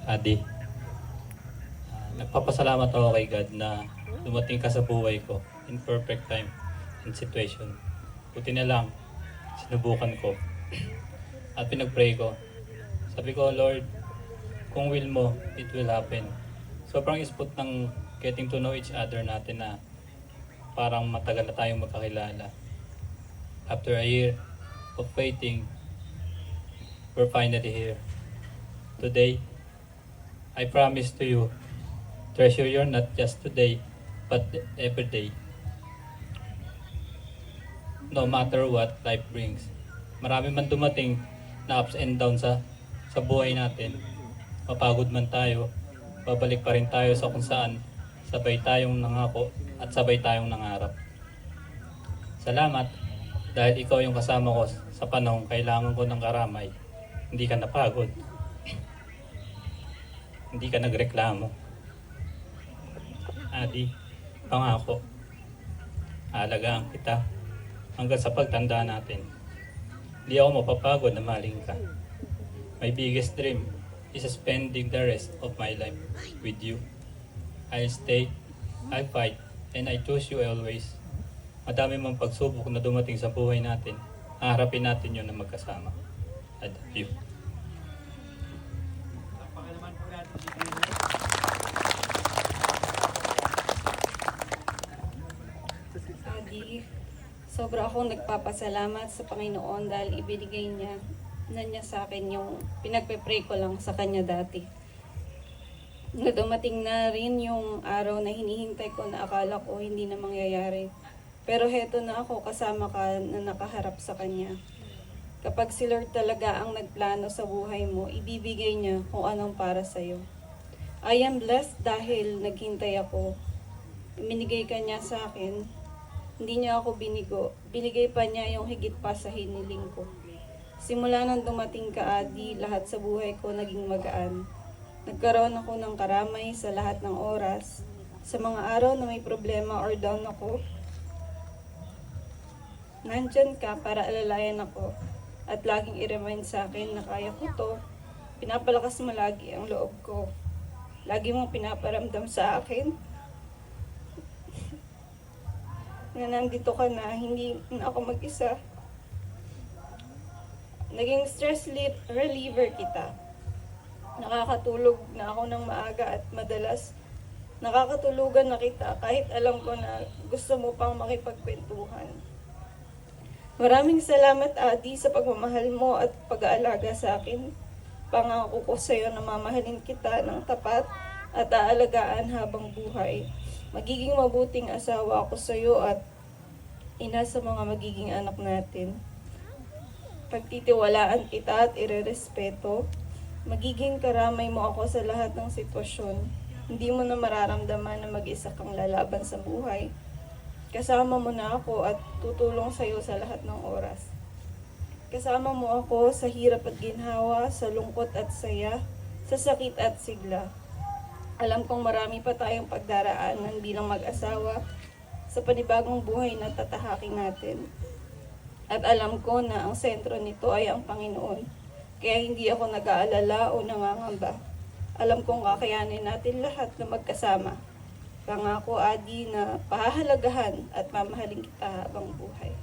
Adi, nagpapasalamat ako kay God na dumating ka sa buhay ko in perfect time and situation. Buti na lang, sinubukan ko at pinag-pray ko. Sabi ko, Lord, kung will mo, it will happen. Sobrang ispot ng getting to know each other natin na parang matagal na tayong magkakilala. After a year of waiting, we're finally here. Today, I promise to you, treasure you not just today, but every day. No matter what life brings. Marami man dumating na ups and downs sa buhay natin. Mapagod man tayo, babalik pa rin tayo sa kung saan sabay tayong nangako at sabay tayong nangarap. Salamat dahil ikaw yung kasama ko sa panahong kailangan ko ng karamay. Hindi ka napagod. Hindi ka nagreklamo. Adi, pangako, aalagaan kita hanggang sa pagtanda natin. Hindi ako mapapagod na maling ka. My biggest dream is spending the rest of my life with you. I'll stay, I'll fight, and I choose you always. Madami mang pagsubok na dumating sa buhay natin, haharapin natin yun na magkasama. I love you. Adi, sobra akong nagpapasalamat sa Panginoon dahil ibinigay niya sa akin yung pinagpe-pray ko lang sa Kanya dati. Na dumating na rin yung araw na hinihintay ko na akala ko hindi na mangyayari. Pero heto na ako kasama ka na nakaharap sa Kanya. Kapag si Lord talaga ang nagplano sa buhay mo, ibibigay niya kung anong para sa'yo. I am blessed dahil naghintay ako. Binigay ka niya sa akin. Hindi niya ako binigo. Binigay pa niya yung higit pa sa hiniling ko. Simula nang dumating ka, Adi, lahat sa buhay ko naging magaan. Nagkaroon ako ng karamay sa lahat ng oras. Sa mga araw na may problema or down ako, nandyan ka para alalayan ako at laging i-remind sa akin na kaya ko to. Pinapalakas mo lagi ang loob ko. Lagi mong pinaparamdam sa akin na nandito ka na, hindi na ako mag-isa. Naging stress reliever kita. Nakakatulog na ako ng maaga at madalas nakakatulugan na kita kahit alam ko na gusto mo pang makipagkwentuhan. Maraming salamat, Adi, sa pagmamahal mo at pag-aalaga sa akin. Pangako ko sa iyo na mamahalin kita ng tapat at aalagaan habang buhay. Magiging mabuting asawa ako sa iyo at ina sa mga magiging anak natin. Pagtitiwalaan kita at irerespeto. Magiging karamay mo ako sa lahat ng sitwasyon. Hindi mo na mararamdaman na mag-isa kang lalaban sa buhay. Kasama mo na ako at tutulong sa iyo sa lahat ng oras. Kasama mo ako sa hirap at ginhawa, sa lungkot at saya, sa sakit at sigla. Alam kong marami pa tayong pagdaraanan bilang mag-asawa sa panibagong buhay na tatahakin natin. At alam ko na ang sentro nito ay ang Panginoon. Kaya hindi ako nag-aalala o nangangamba. Alam kong kakayanin natin lahat na magkasama. Pangako, Adi, na pahahalagahan at mamahalin kita habang buhay.